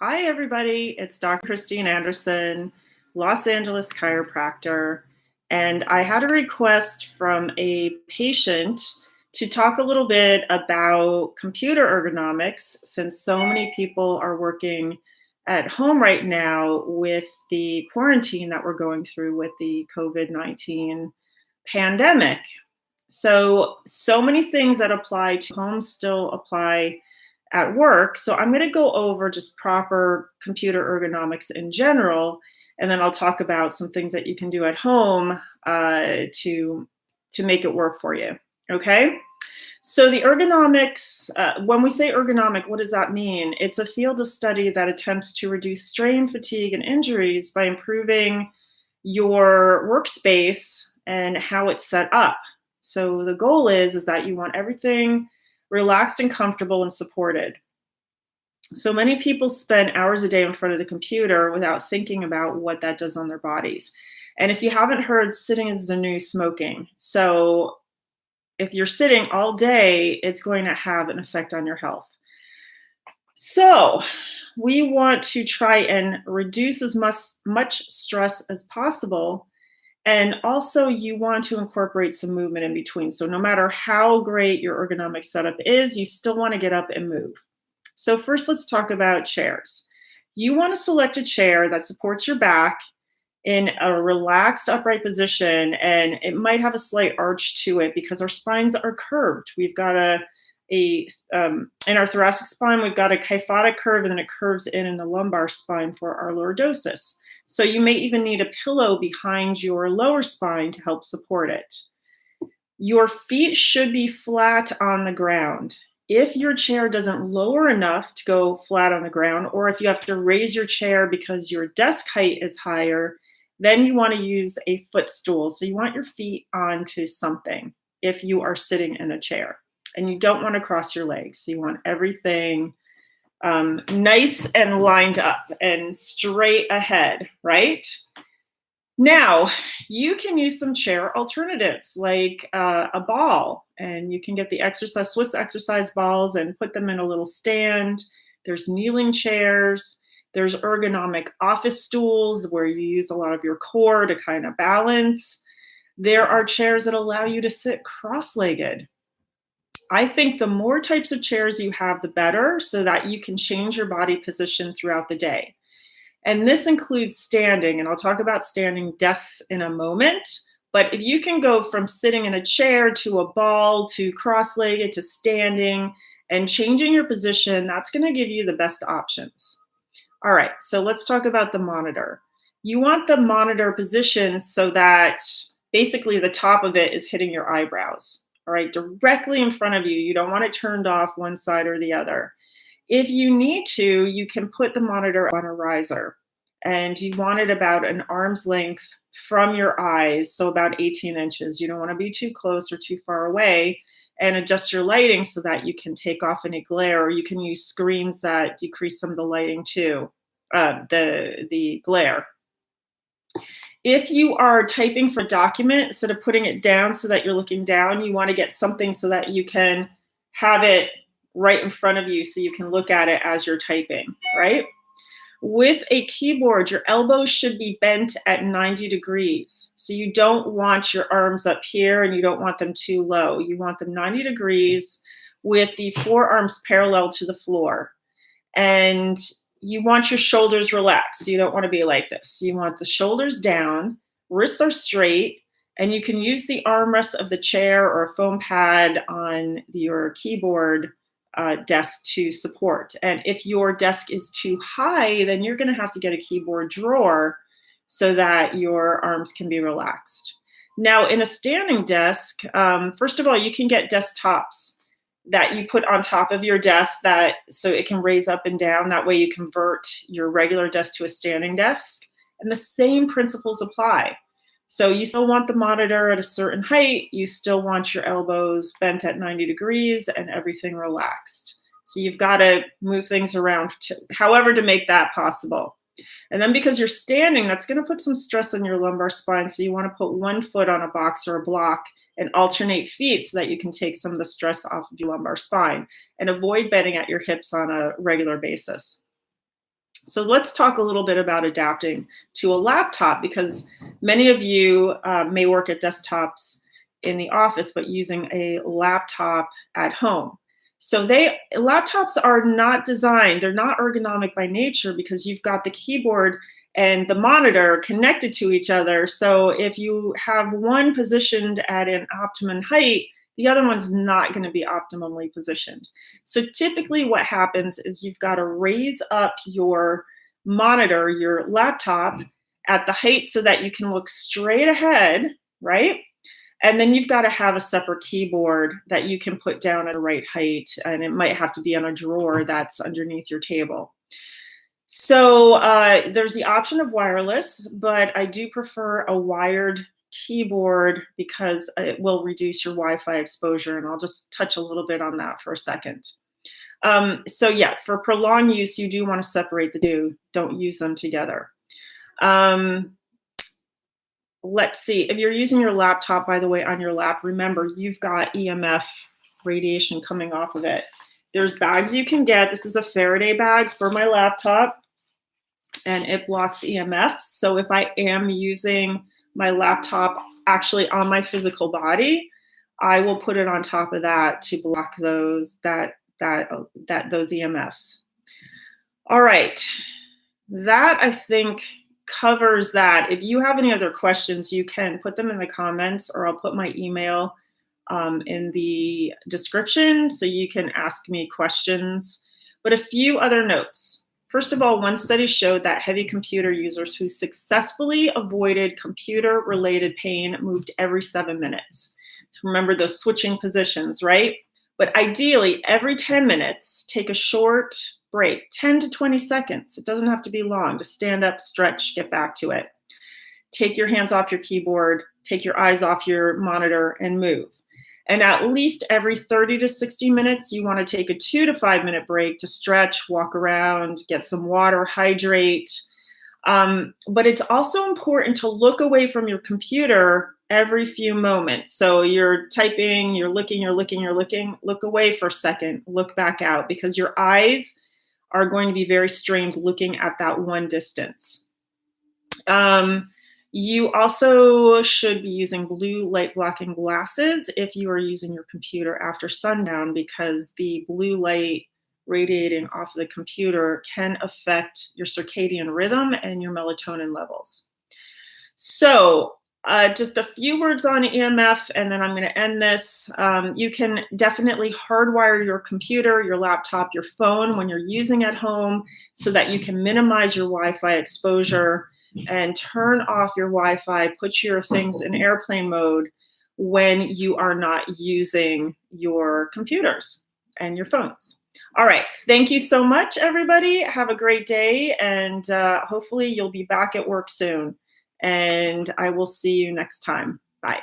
Hi, everybody. It's Dr. Christine Anderson, Los Angeles chiropractor. And I had a request from a patient to talk a little bit about computer ergonomics since so many people are working at home right now with the quarantine that we're going through with the COVID-19 pandemic. So many things that apply to home still apply at work. So I'm going to go over just proper computer ergonomics in general, and then I'll talk about some things that you can do at home to make it work for you. Okay. So the ergonomics, when we say ergonomic, what does that mean? It's a field of study that attempts to reduce strain, fatigue, and injuries by improving your workspace and how it's set up. So the goal is that you want everything relaxed and comfortable and supported. So many people spend hours a day in front of the computer without thinking about what that does on their bodies. And if you haven't heard, sitting is the new smoking. So if you're sitting all day, it's going to have an effect on your health. So we want to try and reduce as much stress as possible. And also, you want to incorporate some movement in between. So no matter how great your ergonomic setup is, you still want to get up and move. So first, let's talk about chairs. You want to select a chair that supports your back in a relaxed upright position, and it might have a slight arch to it because our spines are curved. We've got in our thoracic spine, we've got a kyphotic curve, and then it curves in the lumbar spine for our lordosis. So you may even need a pillow behind your lower spine to help support it. Your feet should be flat on the ground. If your chair doesn't lower enough to go flat on the ground, or if you have to raise your chair because your desk height is higher, then you want to use a footstool. So you want your feet onto something if you are sitting in a chair. And you don't want to cross your legs. So you want everything nice and lined up and straight ahead, right? Now, you can use some chair alternatives like a ball, and you can get the Swiss exercise balls and put them in a little stand. There's kneeling chairs. There's ergonomic office stools where you use a lot of your core to kind of balance. There are chairs that allow you to sit cross-legged. I think the more types of chairs you have, the better, so that you can change your body position throughout the day. And this includes standing, and I'll talk about standing desks in a moment. But if you can go from sitting in a chair to a ball to cross-legged to standing and changing your position, that's going to give you the best options. All right, so let's talk about the monitor. You want the monitor positioned so that basically the top of it is hitting your eyebrows. All right, directly in front of you. You don't want it turned off one side or the other. If you need to, you can put the monitor on a riser, and you want it about an arm's length from your eyes, so about 18 inches. You don't want to be too close or too far away, and adjust your lighting so that you can take off any glare, or you can use screens that decrease some of the lighting too, the glare. If you are typing for a document, instead of putting it down so that you're looking down, you want to get something so that you can have it right in front of you so you can look at it as you're typing, right? With a keyboard, your elbows should be bent at 90 degrees. So you don't want your arms up here and you don't want them too low. You want them 90 degrees with the forearms parallel to the floor. And you want your shoulders relaxed. So you don't want to be like this. You want the shoulders down, wrists are straight, and you can use the armrest of the chair or a foam pad on your keyboard desk to support. And if your desk is too high, then you're going to have to get a keyboard drawer so that your arms can be relaxed. Now, in a standing desk, first of all, you can get desktops that you put on top of your desk so it can raise up and down. That way you convert your regular desk to a standing desk. And the same principles apply. So you still want the monitor at a certain height. You still want your elbows bent at 90 degrees and everything relaxed. So you've got to move things around however to make that possible. And then because you're standing, that's going to put some stress on your lumbar spine. So you want to put one foot on a box or a block and alternate feet so that you can take some of the stress off of your lumbar spine and avoid bending at your hips on a regular basis. So let's talk a little bit about adapting to a laptop, because many of you may work at desktops in the office, but using a laptop at home. So laptops are not designed, they're not ergonomic by nature, because you've got the keyboard and the monitor connected to each other. So if you have one positioned at an optimum height, the other one's not going to be optimally positioned. So typically what happens is you've got to raise up your monitor, your laptop, at the height so that you can look straight ahead, right? And then you've got to have a separate keyboard that you can put down at a right height, and it might have to be in a drawer that's underneath your table. So there's the option of wireless, but I do prefer a wired keyboard because it will reduce your Wi-Fi exposure, and I'll just touch a little bit on that for a second. So yeah, for prolonged use, you do want to separate the two. Don't use them together. Let's see, if you're using your laptop, by the way, on your lap, remember you've got EMF radiation coming off of it. There's bags you can get. This is a Faraday bag for my laptop, and it blocks EMFs. So if I am using my laptop actually on my physical body, I will put it on top of that to block those EMFs. All right, that I think covers that. If you have any other questions, you can put them in the comments, or I'll put my email in the description so you can ask me questions. But a few other notes. First of all, one study showed that heavy computer users who successfully avoided computer-related pain moved every 7 minutes. So remember those switching positions, right? But ideally, every 10 minutes, take a short break, 10 to 20 seconds. It doesn't have to be long. Just stand up, stretch, get back to it. Take your hands off your keyboard, take your eyes off your monitor, and move. And at least every 30 to 60 minutes, you want to take a 2 to 5 minute break to stretch, walk around, get some water, hydrate. But it's also important to look away from your computer every few moments. So you're typing, you're looking, look away for a second, look back out, because your eyes are going to be very strained looking at that one distance. You also should be using blue light blocking glasses if you are using your computer after sundown, because the blue light radiating off of the computer can affect your circadian rhythm and your melatonin levels. So just a few words on EMF, and then I'm going to end this. You can definitely hardwire your computer, your laptop, your phone when you're using at home so that you can minimize your Wi-Fi exposure, and turn off your Wi-Fi, put your things in airplane mode when you are not using your computers and your phones. All right, thank you so much, everybody. Have a great day, and hopefully you'll be back at work soon. And I will see you next time. Bye.